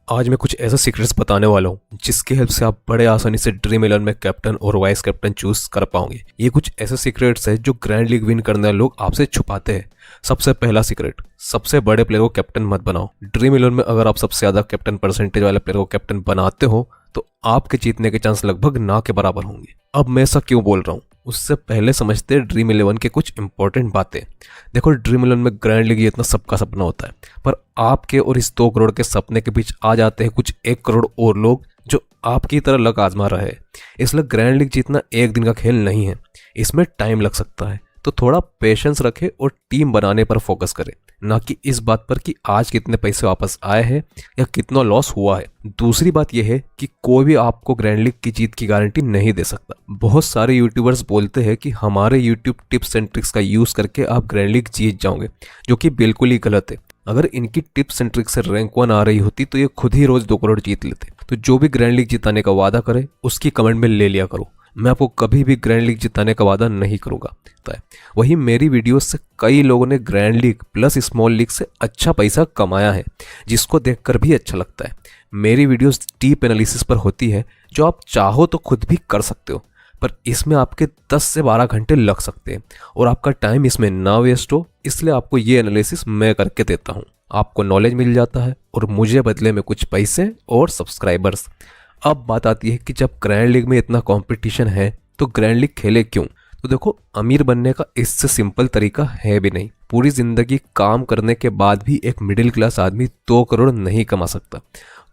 आज मैं कुछ ऐसे सीक्रेट्स बताने वाला हूँ जिसकी हेल्प से आप बड़े आसानी से ड्रीम 11 में कैप्टन और वाइस कैप्टन चूज कर पाओगे। ये कुछ ऐसे सीक्रेट्स है जो ग्रैंड लीग विन करने वाले लोग आपसे छुपाते हैं। सबसे पहला सीक्रेट, सबसे बड़े प्लेयर को कैप्टन मत बनाओ। ड्रीम 11 में अगर आप सबसे ज्यादा कैप्टन परसेंटेज वाले प्लेयर को कैप्टन बनाते हो तो आपके जीतने के चांस लगभग ना के बराबर होंगे। अब मैं ऐसा क्यों बोल रहा हूँ, उससे पहले समझते हैं ड्रीम 11 के कुछ इंपॉर्टेंट बातें। देखो, ड्रीम 11 में ग्रैंड लीग इतना सबका सपना होता है, पर आपके और इस 2 करोड़ के सपने के बीच आ जाते हैं कुछ 1 करोड़ और लोग जो आपकी तरह लक आजमा रहे हैं। इसलिए ग्रैंड लीग जीतना एक दिन का खेल नहीं है, इसमें टाइम लग सकता है। तो थोड़ा पेशेंस रखें और टीम बनाने पर फोकस करें, ना कि इस बात पर कि आज कितने पैसे वापस आए हैं या कितना लॉस हुआ है। दूसरी बात यह है कि कोई भी आपको ग्रैंड लीग की जीत की गारंटी नहीं दे सकता। बहुत सारे यूट्यूबर्स बोलते हैं कि हमारे यूट्यूब टिप्स एंड ट्रिक्स का यूज करके आप ग्रैंड लीग जीत जाओगे, जो कि बिल्कुल ही गलत है। अगर इनकी टिप्स एंड ट्रिक्स से रैंक 1 आ रही होती तो ये खुद ही रोज 2 करोड़ जीत लेते। तो जो भी ग्रैंड लीग जिताने का वादा करे उसकी कमेंट में ले लिया करो। मैं आपको कभी भी ग्रैंड लीग जिताने का वादा नहीं करूंगा। तो वही मेरी वीडियो से कई लोगों ने grand league plus small league से अच्छा पैसा कमाया है, जिसको देखकर भी अच्छा लगता है। मेरी वीडियोस डीप एनालिसिस पर होती है, जो आप चाहो तो खुद भी कर सकते हो, पर इसमें आपके 10 से 12 घंटे लग सकते हैं और आपका टाइम इसमें ना वेस्ट हो, इसलिए आपको ये एनालिसिस मैं करके देता हूँ। आपको नॉलेज मिल जाता है और मुझे बदले में कुछ पैसे और सब्सक्राइबर्स। अब बात आती है कि जब ग्रैंड लीग में इतना कंपटीशन है तो ग्रैंड लीग खेले क्यों। तो देखो, अमीर बनने का इससे सिंपल तरीका है भी नहीं। पूरी जिंदगी काम करने के बाद भी एक मिडिल क्लास आदमी 2 करोड़ नहीं कमा सकता।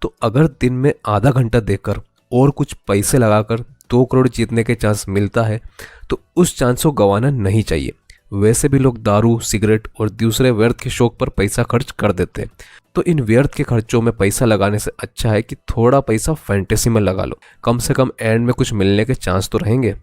तो अगर दिन में आधा घंटा देकर और कुछ पैसे लगाकर 2 करोड़ जीतने के चांस मिलता है तो उस चांस को गंवाना नहीं चाहिए। वैसे भी लोग दारू, सिगरेट और दूसरे व्यर्थ के शौक पर पैसा खर्च कर देते हैं, तो इन व्यर्थ के खर्चों में पैसा लगाने से अच्छा है कि थोड़ा पैसा फैंटेसी में लगा लो। कम से कम एंड में कुछ मिलने के चांस तो रहेंगे।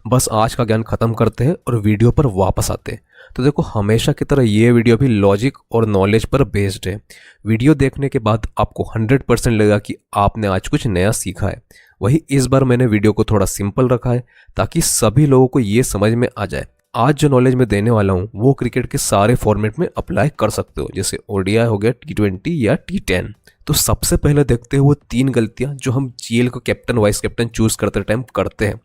बस आज का ज्ञान खत्म करते हैं और वीडियो पर वापस आते हैं। तो देखो, हमेशा की तरह ये वीडियो भी लॉजिक और नॉलेज पर बेस्ड है। वीडियो देखने के बाद आपको 100% लगेगा कि आपने आज कुछ नया सीखा है। वही इस बार मैंने वीडियो को थोड़ा सिंपल रखा है ताकि सभी लोगों को ये समझ में आ जाए। आज जो नॉलेज मैं देने वाला हूँ वो क्रिकेट के सारे फॉर्मेट में अप्लाई कर सकते हो, जैसे ओडीआई हो गया, T20 या T10। तो सबसे पहले देखते हैं वो 3 गलतियां जो हम जीएल को कैप्टन वाइस कैप्टन चूज करते टाइम करते हैं।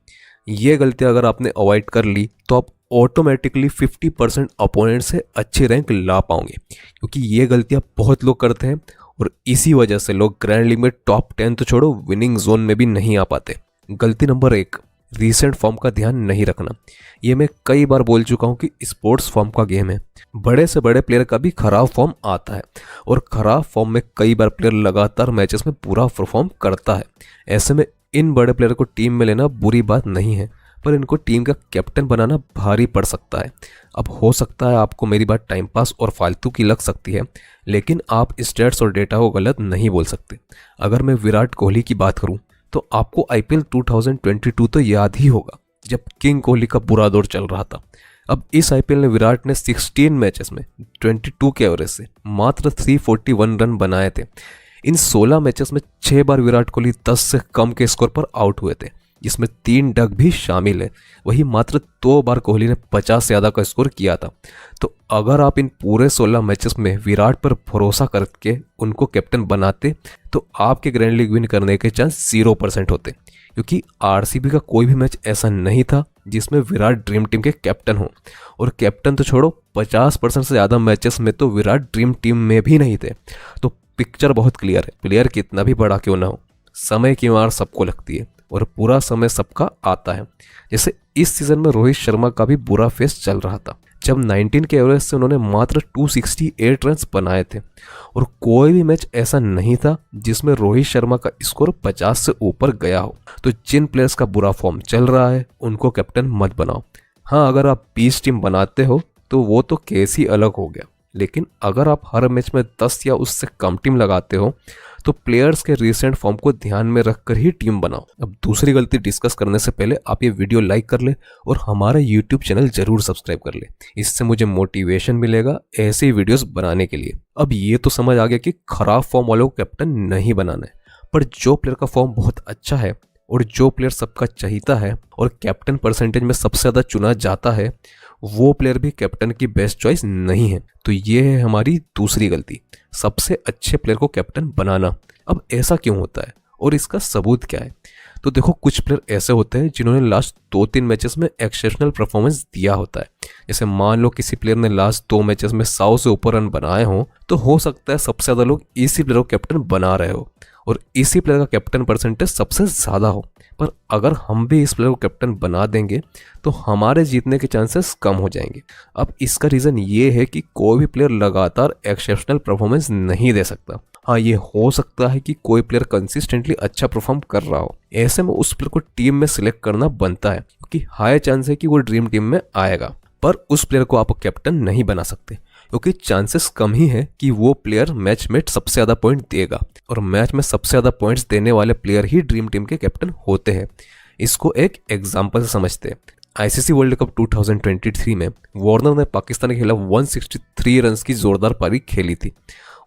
ये गलतियां अगर आपने अवॉइड कर ली तो आप ऑटोमेटिकली 50% अपोनेंट से अच्छी रैंक ला पाओगे, क्योंकि ये गलतियां बहुत लोग करते हैं और इसी वजह से लोग ग्रैंड लीग में टॉप 10 तो छोड़ो, विनिंग जोन में भी नहीं आ पाते। गलती नंबर 1, रीसेंट फॉर्म का ध्यान नहीं रखना। ये मैं कई बार बोल चुका हूँ कि स्पोर्ट्स फॉर्म का गेम है। बड़े से बड़े प्लेयर का भी खराब फॉर्म आता है और खराब फॉर्म में कई बार प्लेयर लगातार मैचेस में पूरा परफॉर्म करता है। ऐसे में इन बड़े प्लेयर को टीम में लेना बुरी बात नहीं है, पर इनको टीम का कैप्टन बनाना भारी पड़ सकता है। अब हो सकता है आपको मेरी बात टाइम पास और फालतू की लग सकती है, लेकिन आप स्टेट्स और डेटा को गलत नहीं बोल सकते। अगर मैं विराट कोहली की बात करूं तो आपको आईपीएल 2022 तो याद ही होगा, जब किंग कोहली का बुरा दौर चल रहा था। अब इस आईपीएल में विराट ने 16 मैचेस में 22 के एवरेज से मात्र 341 रन बनाए थे। इन 16 मैचेस में 6 बार विराट कोहली 10 से कम के स्कोर पर आउट हुए थे, जिसमें 3 डक भी शामिल है। वही मात्र 2 बार कोहली ने 50 से ज़्यादा का स्कोर किया था। तो अगर आप इन पूरे 16 मैचेस में विराट पर भरोसा करके उनको कैप्टन बनाते तो आपके ग्रैंड लीग विन करने के चांस 0% होते, क्योंकि आरसीबी का कोई भी मैच ऐसा नहीं था जिसमें विराट ड्रीम टीम के कैप्टन हो। और कैप्टन तो छोड़ो, 50% से ज़्यादा मैचेस में तो विराट ड्रीम टीम में भी नहीं थे। तो पिक्चर बहुत क्लियर है। प्लेयर कितना भी बड़ा क्यों ना हो, समय की मार सबको लगती है और पूरा समय सबका आता है। जैसे इस सीजन में रोहित शर्मा का भी बुरा फेस चल रहा था, जब 19 के एवरेज से उन्होंने मात्र 268 रन बनाए थे और कोई भी मैच ऐसा नहीं था जिसमें रोहित शर्मा का स्कोर 50 से ऊपर गया हो। तो जिन प्लेयर्स का बुरा फॉर्म चल रहा है उनको कैप्टन मत बनाओ। हाँ, अगर आप 20 टीम बनाते हो तो वो तो केस ही अलग हो गया, लेकिन अगर आप हर मैच में 10 या उससे कम टीम लगाते हो तो प्लेयर्स के रीसेंट फॉर्म को ध्यान में रखकर ही टीम बनाओ। अब दूसरी गलती डिस्कस करने से पहले आप ये वीडियो लाइक कर ले और हमारा यूट्यूब चैनल जरूर सब्सक्राइब कर ले। इससे मुझे मोटिवेशन मिलेगा ऐसे ही वीडियोस बनाने के लिए। अब ये तो समझ आ गया कि खराब फॉर्म वालों को कैप्टन नहीं बनाना है, पर जो प्लेयर का फॉर्म बहुत अच्छा है और जो प्लेयर सबका चाहता है और कैप्टन परसेंटेज में सबसे ज़्यादा चुना जाता है, वो प्लेयर भी कैप्टन की बेस्ट चॉइस नहीं है। तो ये है हमारी दूसरी गलती, सबसे अच्छे प्लेयर को कैप्टन बनाना। अब ऐसा क्यों होता है और इसका सबूत क्या है? तो देखो, कुछ प्लेयर ऐसे होते हैं जिन्होंने लास्ट 2-3 मैचेस में एक्सेप्शनल परफॉर्मेंस दिया होता है। जैसे मान लो किसी प्लेयर ने लास्ट 2 मैचेस में 100 से ऊपर रन बनाए हों, तो हो सकता है सबसे ज़्यादा लोग इसी प्लेयर को कैप्टन बना रहे हो और इसी प्लेयर का कैप्टन परसेंटेज सबसे ज़्यादा हो। पर अगर हम भी इस प्लेयर को कैप्टन बना देंगे तो हमारे जीतने के चांसेस कम हो जाएंगे। अब इसका रीज़न ये है कि कोई भी प्लेयर लगातार एक्सेप्शनल परफॉर्मेंस नहीं दे सकता। हाँ, ये हो सकता है कि कोई प्लेयर कंसिस्टेंटली अच्छा परफॉर्म कर रहा हो, ऐसे में उस प्लेयर को टीम में सिलेक्ट करना बनता है क्योंकि हाई चांस है कि वो ड्रीम टीम में आएगा। पर उस प्लेयर को आप कैप्टन नहीं बना सकते क्योंकि चांसेस कम ही है कि वो प्लेयर मैच में सबसे ज़्यादा पॉइंट देगा और मैच में सबसे ज़्यादा पॉइंट्स देने वाले प्लेयर ही ड्रीम टीम के कैप्टन होते हैं। इसको एक एग्जाम्पल से समझते हैं। आईसीसी वर्ल्ड कप 2023 में वार्नर ने पाकिस्तान के खिलाफ 163 रन की जोरदार पारी खेली थी।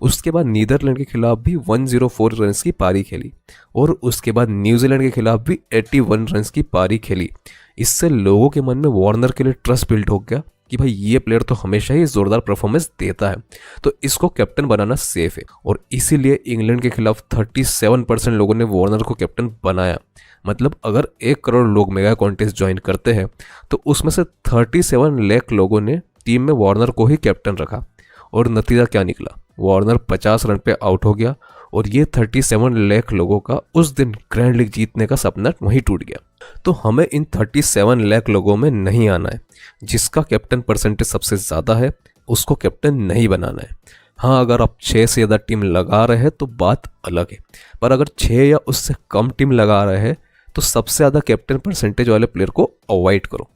उसके बाद नीदरलैंड के खिलाफ भी 104 रन की पारी खेली और उसके बाद न्यूजीलैंड के खिलाफ भी 81 रन की पारी खेली। इससे लोगों के मन में वार्नर के लिए ट्रस्ट बिल्ड हो गया कि भाई ये प्लेयर तो हमेशा ही जोरदार परफॉर्मेंस देता है, तो इसको कैप्टन बनाना सेफ है। और इसीलिए इंग्लैंड के खिलाफ 37% लोगों ने वार्नर को कैप्टन बनाया। मतलब अगर 1 करोड़ लोग मेगा कॉन्टेस्ट ज्वाइन करते हैं तो उसमें से 37 लाख लोगों ने टीम में वार्नर को ही कैप्टन रखा और नतीजा क्या निकला? वार्नर 50 रन पे आउट हो गया और ये 37 लाख लोगों का उस दिन ग्रैंड लीग जीतने का सपना वहीं टूट गया। तो हमें इन 37 लाख लोगों में नहीं आना है। जिसका कैप्टन परसेंटेज सबसे ज़्यादा है उसको कैप्टन नहीं बनाना है। हाँ, अगर आप 6 से ज़्यादा टीम लगा रहे हैं तो बात अलग है, पर अगर 6 या उससे कम टीम लगा रहे हैं तो सबसे ज़्यादा कैप्टन परसेंटेज वाले प्लेयर को अवॉइड करो।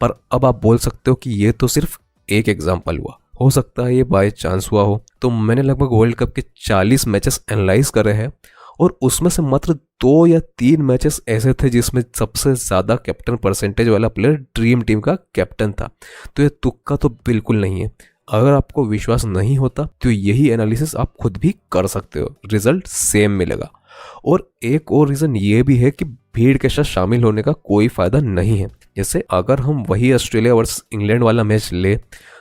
पर अब आप बोल सकते हो कि ये तो सिर्फ एक एग्जाम्पल हुआ, हो सकता है ये बाय चांस हुआ हो। तो मैंने लगभग वर्ल्ड कप के 40 मैचेस एनालाइज करे हैं और उसमें से मात्र 2 या 3 मैचेस ऐसे थे जिसमें सबसे ज़्यादा कैप्टन परसेंटेज वाला प्लेयर ड्रीम टीम का कैप्टन था। तो ये तुक्का तो बिल्कुल नहीं है। अगर आपको विश्वास नहीं होता तो यही एनालिसिस आप खुद भी कर सकते हो, रिजल्ट सेम मिलेगा। और एक और रीज़न ये भी है कि भीड़ के साथ शामिल होने का कोई फ़ायदा नहीं है। जैसे अगर हम वही ऑस्ट्रेलिया वर्सेस इंग्लैंड वाला मैच ले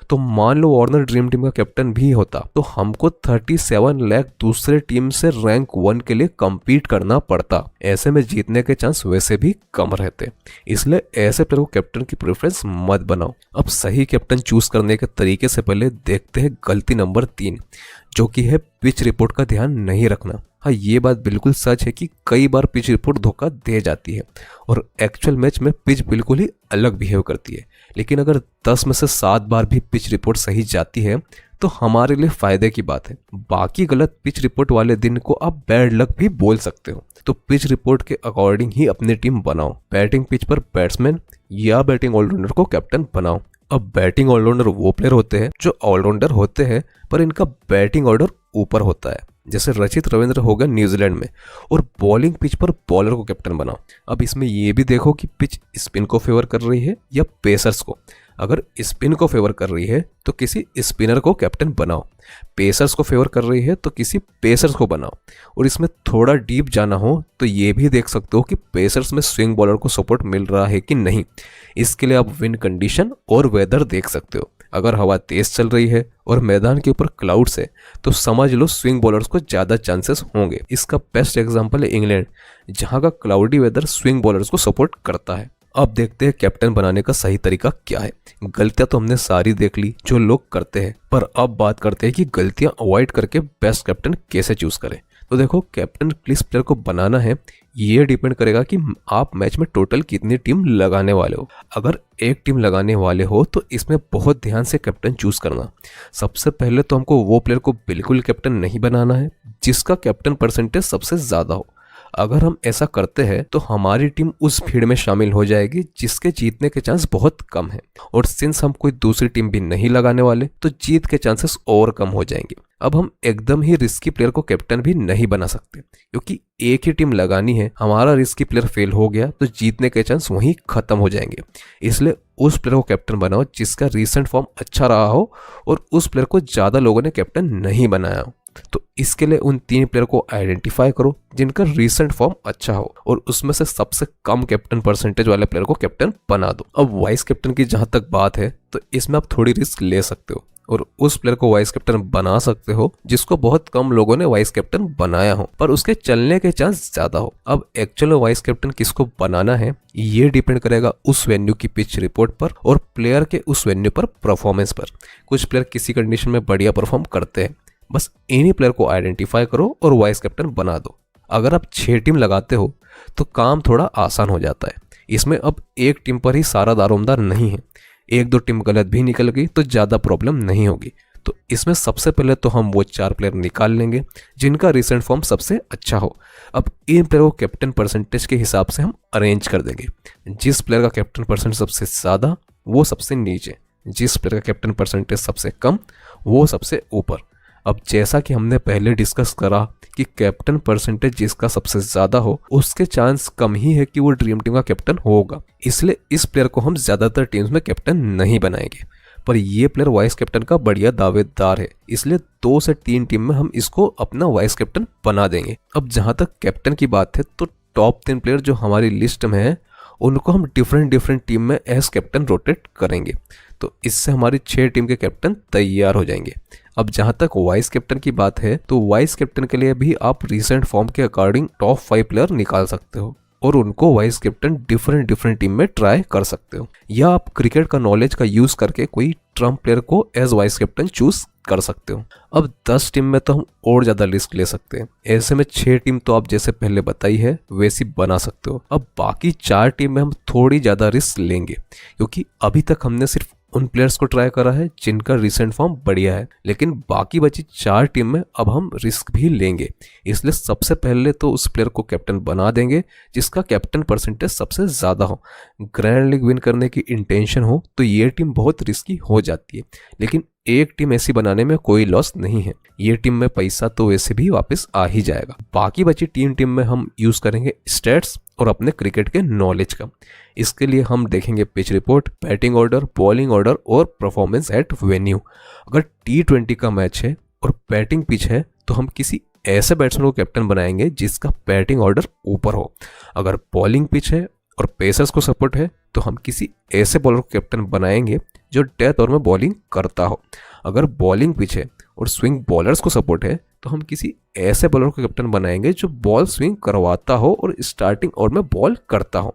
तो मान लो वार्नर ड्रीम टीम का कैप्टन भी होता तो हमको 37 लाख दूसरे टीम से रैंक 1 के लिए compete करना पड़ता। ऐसे में जीतने के चांस वैसे भी कम रहते, इसलिए ऐसे प्लेयर को कैप्टन की प्रेफरेंस मत बनाओ। अब सही कैप्टन चूज करने के तरीके से पहले देखते हैं गलती नंबर 3, जो कि है पिच रिपोर्ट का ध्यान नहीं रखना। हाँ, ये बात बिल्कुल सच है कि कई बार पिच रिपोर्ट धोखा दे जाती है और एक्चुअल मैच में पिच बिल्कुल ही अलग बिहेव करती है। लेकिन अगर 10 में से 7 बार भी पिच रिपोर्ट सही जाती है तो हमारे लिए फ़ायदे की बात है। बाकी गलत पिच रिपोर्ट वाले दिन को आप बैड लक भी बोल सकते हो। तो पिच रिपोर्ट के अकॉर्डिंग ही अपनी टीम बनाओ। बैटिंग पिच पर बैट्समैन या बैटिंग ऑलराउंडर को कैप्टन बनाओ। अब बैटिंग ऑलराउंडर वो प्लेयर होते हैं जो ऑलराउंडर होते हैं पर इनका बैटिंग ऑर्डर ऊपर होता है। जैसे रचित रविंद्र हो गया न्यूजीलैंड में, और बॉलिंग पिच पर बॉलर को कैप्टन बनाओ। अब इसमें ये भी देखो कि पिच स्पिन को फेवर कर रही है या पेसर्स को। अगर स्पिन को फेवर कर रही है तो किसी स्पिनर को कैप्टन बनाओ, पेसर्स को फेवर कर रही है तो किसी पेसर्स को बनाओ। और इसमें थोड़ा डीप जाना हो तो ये भी देख सकते हो कि पेसर्स में स्विंग बॉलर को सपोर्ट मिल रहा है कि नहीं। इसके लिए आप विंड कंडीशन और वेदर देख सकते हो। अगर हवा तेज चल रही है और मैदान के ऊपर क्लाउड्स है तो समझ लो स्विंग बॉलर्स को ज़्यादा चांसेस होंगे। इसका बेस्ट एग्जांपल है इंग्लैंड, जहां का क्लाउडी वेदर स्विंग बॉलर्स को सपोर्ट करता है। अब देखते हैं कैप्टन बनाने का सही तरीका क्या है। गलतियां तो हमने सारी देख ली जो लोग करते हैं, पर अब बात करते हैं कि गलतियां अवॉइड करके बेस्ट कैप्टन कैसे चूज करें। तो देखो, कैप्टन किस प्लेयर को बनाना है ये डिपेंड करेगा कि आप मैच में टोटल कितनी टीम लगाने वाले हो। अगर एक टीम लगाने वाले हो तो इसमें बहुत ध्यान से कैप्टन चूज करना। सबसे पहले तो हमको वो प्लेयर को बिल्कुल कैप्टन नहीं बनाना है जिसका कैप्टन परसेंटेज सबसे ज़्यादा हो। अगर हम ऐसा करते हैं तो हमारी टीम उस भीड़ में शामिल हो जाएगी जिसके जीतने के चांस बहुत कम है। और सिंस हम कोई दूसरी टीम भी नहीं लगाने वाले तो जीत के चांसेस और कम हो जाएंगे। अब हम एकदम ही रिस्की प्लेयर को कैप्टन भी नहीं बना सकते क्योंकि एक ही टीम लगानी है। हमारा रिस्की प्लेयर फेल हो गया तो जीतने के चांस वहीं खत्म हो जाएंगे। इसलिए उस प्लेयर को कैप्टन बनाओ जिसका रीसेंट फॉर्म अच्छा रहा हो और उस प्लेयर को ज़्यादा लोगों ने कैप्टन नहीं बनाया हो। तो इसके लिए उन 3 प्लेयर को आइडेंटिफाई करो जिनका रीसेंट फॉर्म अच्छा हो और उसमें से सबसे कम कैप्टन परसेंटेज वाले प्लेयर को कैप्टन बना दो। अब वाइस कैप्टन की जहां तक बात है तो इसमें आप थोड़ी रिस्क ले सकते हो और उस प्लेयर को वाइस कैप्टन बना सकते हो जिसको बहुत कम लोगों ने वाइस कैप्टन बनाया हो पर उसके चलने के चांस ज्यादा हो। अब एक्चुअल वाइस कैप्टन किसको बनाना है ये डिपेंड करेगा उस वेन्यू की पिच रिपोर्ट पर और प्लेयर के उस वेन्यू पर परफॉर्मेंस पर। कुछ प्लेयर किसी कंडीशन में बढ़िया परफॉर्म करते हैं, बस इन्हीं प्लेयर को आइडेंटिफाई करो और वाइस कैप्टन बना दो। अगर आप 6 टीम लगाते हो तो काम थोड़ा आसान हो जाता है। इसमें अब एक टीम पर ही सारा दारोमदार नहीं है, 1-2 टीम गलत भी निकल गई तो ज़्यादा प्रॉब्लम नहीं होगी। तो इसमें सबसे पहले तो हम वो 4 प्लेयर निकाल लेंगे जिनका रिसेंट फॉर्म सबसे अच्छा हो। अब इन प्लेयर को कैप्टन परसेंटेज के हिसाब से हम अरेंज कर देंगे। जिस प्लेयर का कैप्टन परसेंट सबसे ज़्यादा वो सबसे नीचे, जिस प्लेयर का कैप्टन परसेंटेज सबसे कम वो सबसे ऊपर। अब जैसा कि हमने पहले डिस्कस करा कि कैप्टन परसेंटेज जिसका सबसे ज़्यादा हो उसके चांस कम ही है कि वो ड्रीम टीम का कैप्टन होगा, इसलिए इस प्लेयर को हम ज़्यादातर टीम्स में कैप्टन नहीं बनाएंगे। पर ये प्लेयर वाइस कैप्टन का बढ़िया दावेदार है, इसलिए 2 से 3 टीम में हम इसको अपना वाइस कैप्टन बना देंगे। अब जहाँ तक कैप्टन की बात है तो टॉप 3 प्लेयर जो हमारी लिस्ट में है उनको हम डिफरेंट टीम में एज कैप्टन रोटेट करेंगे, तो इससे हमारी 6 टीम के कैप्टन तैयार हो जाएंगे। अब जहाँ तक वाइस कैप्टन की बात है तो वाइस कैप्टन के लिए भी आप रिसेंट फॉर्म के अकॉर्डिंग टॉप 5 प्लेयर निकाल सकते हो और उनको वाइस कैप्टन डिफरेंट टीम में ट्राई कर सकते हो, या आप क्रिकेट का नॉलेज का यूज करके कोई ट्रम्प प्लेयर को एज वाइस कैप्टन चूज कर सकते हो। अब 10 टीम में तो हम और ज़्यादा रिस्क ले सकते हैं, ऐसे में 6 टीम तो आप जैसे पहले बताई है वैसी बना सकते हो। अब बाकी 4 टीम में हम थोड़ी ज़्यादा रिस्क लेंगे क्योंकि अभी तक हमने सिर्फ उन प्लेयर्स को ट्राई करा है जिनका रिसेंट फॉर्म बढ़िया है, लेकिन बाकी बची 4 टीम में अब हम रिस्क भी लेंगे। इसलिए सबसे पहले तो उस प्लेयर को कैप्टन बना देंगे जिसका कैप्टन परसेंटेज सबसे ज़्यादा हो। ग्रैंड लीग विन करने की इंटेंशन हो तो ये टीम बहुत रिस्की हो जाती है, लेकिन एक टीम ऐसी बनाने में कोई लॉस नहीं है, ये टीम में पैसा तो वैसे भी वापस आ ही जाएगा। बाकी बची 3 टीम में हम यूज करेंगे स्टैट्स और अपने क्रिकेट के नॉलेज का। इसके लिए हम देखेंगे pitch report, batting order, bowling order और परफॉर्मेंस एट वेन्यू। अगर T20 का मैच है और बैटिंग पिच है तो हम किसी ऐसे बैट्समैन को कैप्टन बनाएंगे जिसका बैटिंग ऑर्डर ऊपर हो। अगर बॉलिंग पिच है और पेसर्स को सपोर्ट है तो हम किसी ऐसे बॉलर को कैप्टन बनाएंगे जो डेथ ओवर में बॉलिंग करता हो। अगर बॉलिंग पिच है और स्विंग बॉलर्स को सपोर्ट है तो हम किसी ऐसे बॉलर को कैप्टन बनाएंगे जो बॉल स्विंग करवाता हो और स्टार्टिंग ओवर में बॉल करता हो।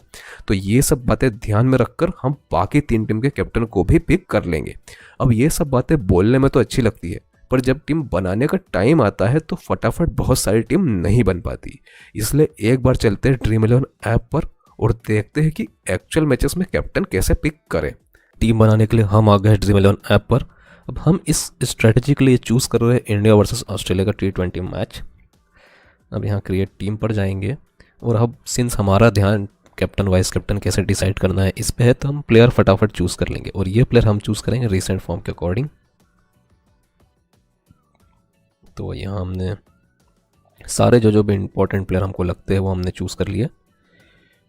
तो ये सब बातें ध्यान में रखकर हम बाकी 3 टीम के कैप्टन को भी पिक कर लेंगे। अब ये सब बातें बोलने में तो अच्छी लगती है, पर जब टीम बनाने का टाइम आता है तो फटाफट बहुत सारी टीम नहीं बन पाती। इसलिए एक बार चलते हैं ड्रीम 11 ऐप पर और देखते हैं कि एक्चुअल मैचेस में कैप्टन कैसे पिक करें। टीम बनाने के लिए हम आ गए ड्रीम 11 ऐप पर। अब हम इस स्ट्रेटजी के लिए चूज़ कर रहे हैं इंडिया वर्सेस ऑस्ट्रेलिया का T20 मैच। अब यहाँ क्रिएट टीम पर जाएंगे और अब सिंस हमारा ध्यान कैप्टन वाइस कैप्टन कैसे डिसाइड करना है इस पे है तो हम प्लेयर फटाफट चूज़ कर लेंगे और ये प्लेयर हम चूज़ करेंगे रिसेंट फॉर्म के अकॉर्डिंग। तो यहाँ हमने सारे जो भी इंपॉर्टेंट प्लेयर हमको लगते हैं वो हमने चूज़ कर लिए।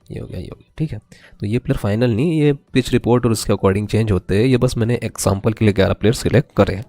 ये हो गया, ठीक है। तो ये प्लेयर फाइनल नहीं, ये पिच रिपोर्ट और उसके अकॉर्डिंग चेंज होते हैं। ये बस मैंने एग्जांपल के लिए 11 प्लेयर सिलेक्ट करे हैं।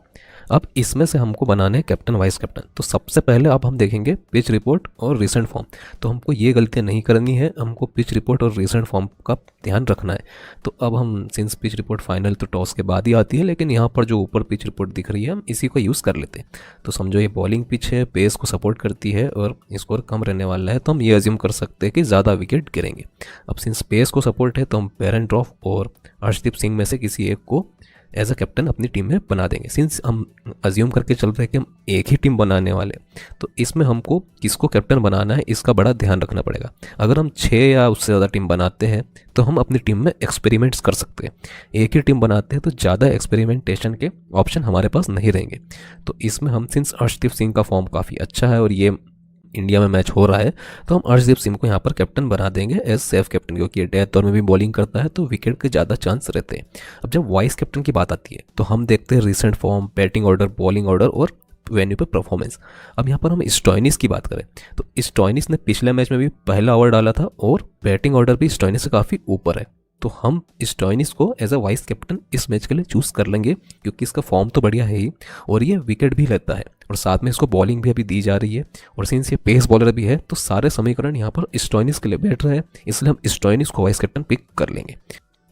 अब इसमें से हमको बनाने कैप्टन वाइस कैप्टन। तो सबसे पहले अब हम देखेंगे पिच रिपोर्ट और रिसेंट फॉर्म। तो हमको ये गलतियाँ नहीं करनी है, हमको पिच रिपोर्ट और रिसेंट फॉर्म का ध्यान रखना है। तो अब हम सिंस पिच रिपोर्ट फाइनल तो टॉस के बाद ही आती है, लेकिन यहाँ पर जो ऊपर पिच रिपोर्ट दिख रही है हम इसी को यूज़ कर लेते हैं। तो समझो ये बॉलिंग पिच है, पेस को सपोर्ट करती है और स्कोर कम रहने वाला है, तो हम ये अज्यूम कर सकते हैं कि ज़्यादा विकेट गिरेंगे। अब सिंस पेस को सपोर्ट है तो हम बेरेनड्रॉफ और अर्शदीप सिंह में से किसी एक को एज अ कैप्टन अपनी टीम में बना देंगे। सिंस हम अज्यूम करके चल रहे हैं कि हम एक ही टीम बनाने वाले, तो इसमें हमको किसको कैप्टन बनाना है इसका बड़ा ध्यान रखना पड़ेगा। अगर हम 6 या उससे ज़्यादा टीम बनाते हैं तो हम अपनी टीम में एक्सपेरिमेंट्स कर सकते हैं। एक ही टीम बनाते हैं तो ज़्यादा एक्सपेरिमेंटेशन के ऑप्शन हमारे पास नहीं रहेंगे। तो इसमें हम सिंस अर्शदीप सिंह का फॉर्म काफ़ी अच्छा है और ये इंडिया में मैच हो रहा है, तो हम अर्शदीप सिंह को यहाँ पर कैप्टन बना देंगे एज सेफ कैप्टन, क्योंकि ये डेथ ओवर में भी बॉलिंग करता है तो विकेट के ज़्यादा चांस रहते हैं। अब जब वाइस कैप्टन की बात आती है तो हम देखते हैं recent form, batting order, bowling order और वेन्यू पे परफॉर्मेंस। अब यहाँ पर हम स्टोइनिस की बात करें तो स्टोइनिस ने पिछले मैच में भी पहला ओवर डाला था और बैटिंग ऑर्डर भी स्टोइनिस से काफ़ी ऊपर है। तो हम स्टोइनिस को एज अ वाइस कैप्टन इस मैच के लिए चूज़ कर लेंगे, क्योंकि इसका फॉर्म तो बढ़िया है ही और ये विकेट भी लेता है और साथ में इसको बॉलिंग भी अभी दी जा रही है और सिंस ये पेस बॉलर भी है तो सारे समीकरण यहाँ पर स्टोइनिस के लिए बैठ रहे हैं, इसलिए हम स्टोइनिस को वाइस कैप्टन पिक कर लेंगे।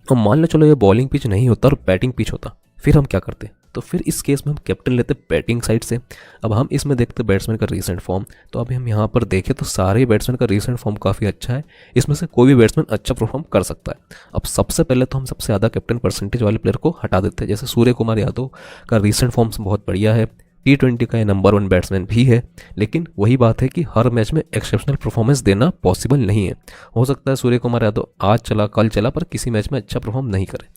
और मान लो चलो ये बॉलिंग पिच नहीं होता और बैटिंग पिच होता, फिर हम क्या करते? तो फिर इस केस में हम कैप्टन लेते बैटिंग साइड से। अब हम इसमें देखते बैट्समैन का रीसेंट फॉर्म। तो अभी हम यहाँ पर देखें तो सारे बैट्समैन का रीसेंट फॉर्म काफ़ी अच्छा है, इसमें से कोई भी बैट्समैन अच्छा परफॉर्म कर सकता है। अब सबसे पहले तो हम सबसे ज़्यादा कैप्टन परसेंटेज वाले प्लेयर को हटा देते हैं। जैसे सूर्य कुमार यादव का रीसेंट फॉर्म बहुत बढ़िया है, T20 का ये नंबर 1 बैट्समैन भी है, लेकिन वही बात है कि हर मैच में एक्सेप्शनल परफॉर्मेंस देना पॉसिबल नहीं है। हो सकता है सूर्य कुमार यादव आज चला कल चला पर किसी मैच में अच्छा परफॉर्म नहीं करे,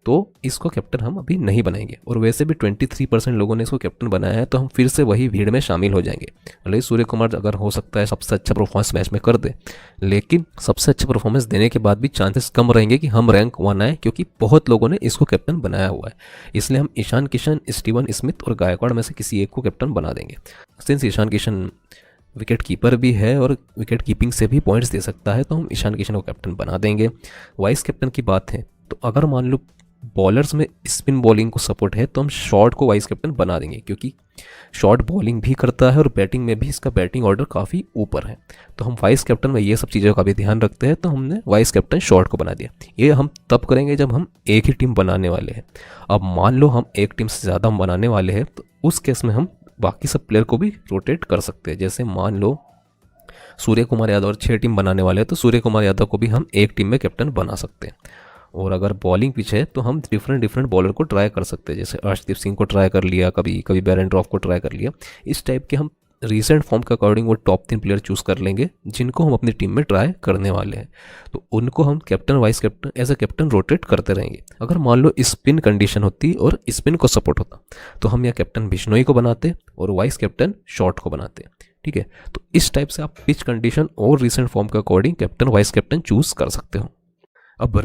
तो इसको कैप्टन हम अभी नहीं बनाएंगे। और वैसे भी 23% लोगों ने इसको कैप्टन बनाया है, तो हम फिर से वही भीड़ में शामिल हो जाएंगे। भले सूर्य कुमार अगर हो सकता है सबसे अच्छा परफॉर्मेंस मैच में कर दे, लेकिन सबसे अच्छा परफॉर्मेंस देने के बाद भी चांसेस कम रहेंगे कि हम रैंक 1 आए, क्योंकि बहुत लोगों ने इसको कैप्टन बनाया हुआ है। इसलिए हम ईशान किशन, स्टीवन स्मिथ और गायकवाड़ में से किसी एक को कैप्टन बना देंगे। Since Ishan Kishan wicket keeper भी है और विकेट कीपिंग से भी पॉइंट्स दे सकता है, तो हम ईशान किशन को कैप्टन बना देंगे। वाइस कैप्टन की बात है तो अगर मान लो बॉलर्स में स्पिन बॉलिंग को सपोर्ट है तो हम शॉर्ट को वाइस कैप्टन बना देंगे, क्योंकि शॉर्ट बॉलिंग भी करता है और बैटिंग में भी इसका बैटिंग ऑर्डर काफ़ी ऊपर है। तो हम वाइस कैप्टन में ये सब चीज़ों का भी ध्यान रखते हैं, तो हमने वाइस कैप्टन शॉर्ट को बना दिया। ये हम तब करेंगे जब हम एक ही टीम बनाने वाले हैं। अब मान लो हम एक टीम से ज़्यादा बनाने वाले हैं, तो उस केस में हम बाकी सब प्लेयर को भी रोटेट कर सकते हैं। जैसे मान लो सूर्य कुमार यादव और 6 टीम बनाने वाले हैं, तो सूर्य कुमार यादव को भी हम एक टीम में कैप्टन बना सकते हैं। और अगर बॉलिंग पिच है तो हम डिफरेंट बॉलर को ट्राई कर सकते हैं। जैसे अर्शदीप सिंह को ट्राई कर लिया, कभी बैरन ड्रॉफ को ट्राई कर लिया। इस टाइप के हम रीसेंट फॉर्म के अकॉर्डिंग वो टॉप 3 प्लेयर चूज़ कर लेंगे जिनको हम अपनी टीम में ट्राई करने वाले हैं। तो उनको हम captain vice captain as a captain rotate करते रहेंगे। अगर मान लो स्पिन कंडीशन होती और स्पिन को सपोर्ट होता, तो हम या कैप्टन बिश्नोई को बनाते और वाइस कैप्टन शॉर्ट को बनाते। ठीक है, तो इस टाइप से आप पिच कंडीशन और रीसेंट फॉर्म के according captain vice captain choose कर सकते हो। अब